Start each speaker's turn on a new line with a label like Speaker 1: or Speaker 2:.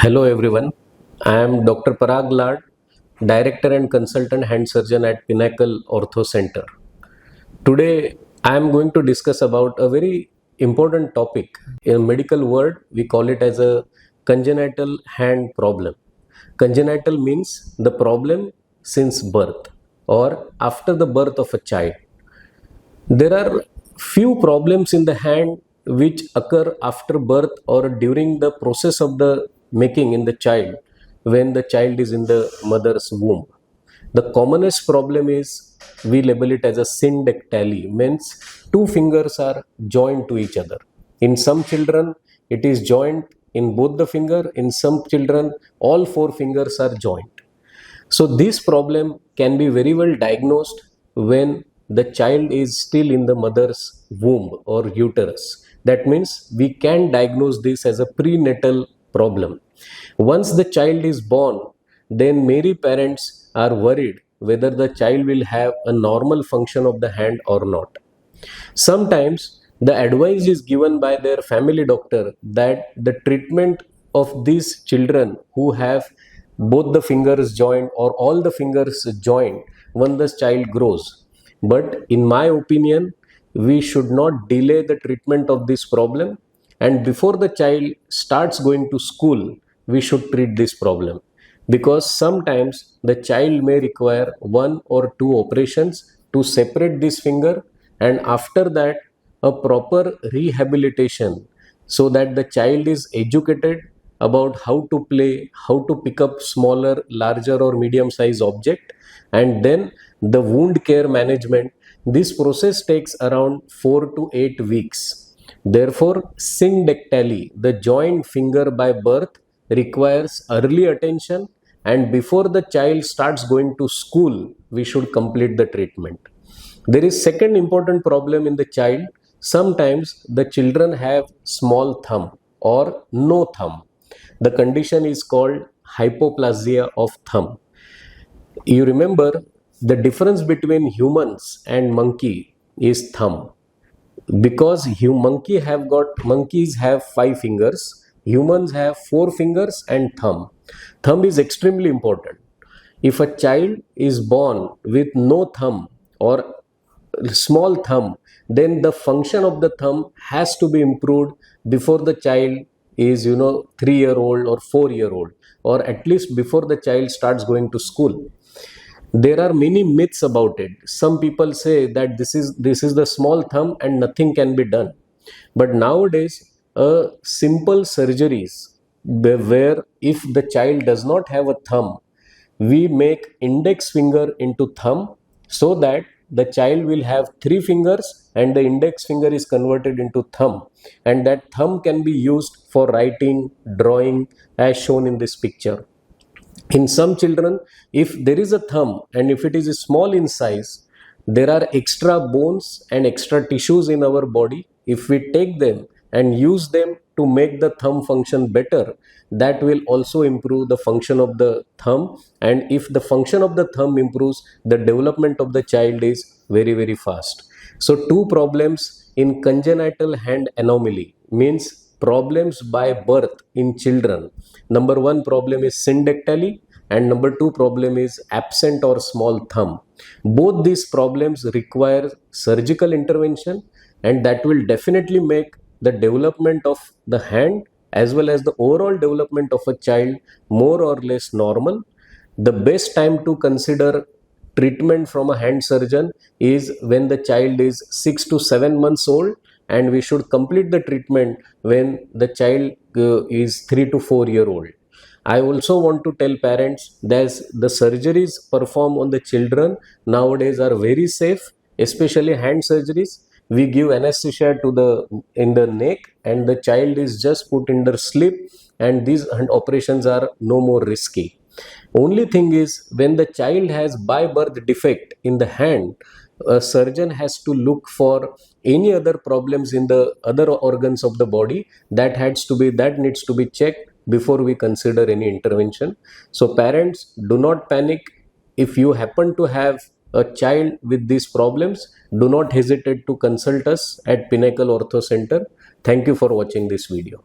Speaker 1: Hello everyone, I am Dr. Parag, Director and Consultant Hand Surgeon at Pinnacle Ortho Center. Today I am going to discuss about a very important topic. In a medical word, we call it as a congenital hand problem. Congenital means the problem since birth or after the birth of a child. There are few problems in the hand which occur after birth or during the process of the making in the child when the child is in the mother's womb. The commonest problem is we label it as a syndactyly, means two fingers are joined to each other. In some children, it is joined in both the finger. In some children, all four fingers are joined. So this problem can be very well diagnosed when the child is still in the mother's womb or uterus. That means we can diagnose this as a prenatal problem. Once the child is born, then many parents are worried whether the child will have a normal function of the hand or not. Sometimes the advice is given by their family doctor that the treatment of these children who have both the fingers joined or all the fingers joined when the child grows. But in my opinion, we should not delay the treatment of this problem, and before the child starts going to school, we should treat this problem, because sometimes the child may require one or two operations to separate this finger, and after that a proper rehabilitation so that the child is educated about how to play, how to pick up smaller, larger or medium size object, and then the wound care management. This process takes around 4 to 8 weeks. Therefore, syndactyly, the joint finger by birth, requires early attention, and before the child starts going to school, we should complete the treatment. There is second important problem in the child. Sometimes the children have small thumb or no thumb. The condition is called hypoplasia of thumb. You remember the difference between humans and monkey is thumb, because monkeys have 5 fingers, humans have 4 fingers and thumb. Thumb is extremely important. If a child is born with no thumb or small thumb, then the function of the thumb has to be improved before the child is 3-year-old or 4-year-old, or at least before the child starts going to school. There are many myths about it. Some people say that this is the small thumb and nothing can be done. But nowadays, simple surgeries where if the child does not have a thumb, we make index finger into thumb so that the child will have 3 fingers and the index finger is converted into thumb, and that thumb can be used for writing, drawing, as shown in this picture. In some children, if there is a thumb and if it is small in size, there are extra bones and extra tissues in our body. If we take them and use them to make the thumb function better, that will also improve the function of the thumb. And if the function of the thumb improves, the development of the child is very, very fast. So two problems in congenital hand anomaly, means problems by birth in children. Number one problem is syndactyly, and number two problem is absent or small thumb. Both these problems require surgical intervention, and that will definitely make the development of the hand as well as the overall development of a child more or less normal. The best time to consider treatment from a hand surgeon is when the child is 6 to 7 months old, and we should complete the treatment when the child is 3 to 4-year-old. I also want to tell parents that the surgeries performed on the children nowadays are very safe, especially hand surgeries. We give anesthesia in the neck, and the child is just put in the sleep, and these operations are no more risky. Only thing is, when the child has by birth defect in the hand, a surgeon has to look for any other problems in the other organs of the body that needs to be checked before we consider any intervention. So parents, do not panic. If you happen to have a child with these problems, do not hesitate to consult us at Pinnacle Ortho Center. Thank you for watching this video.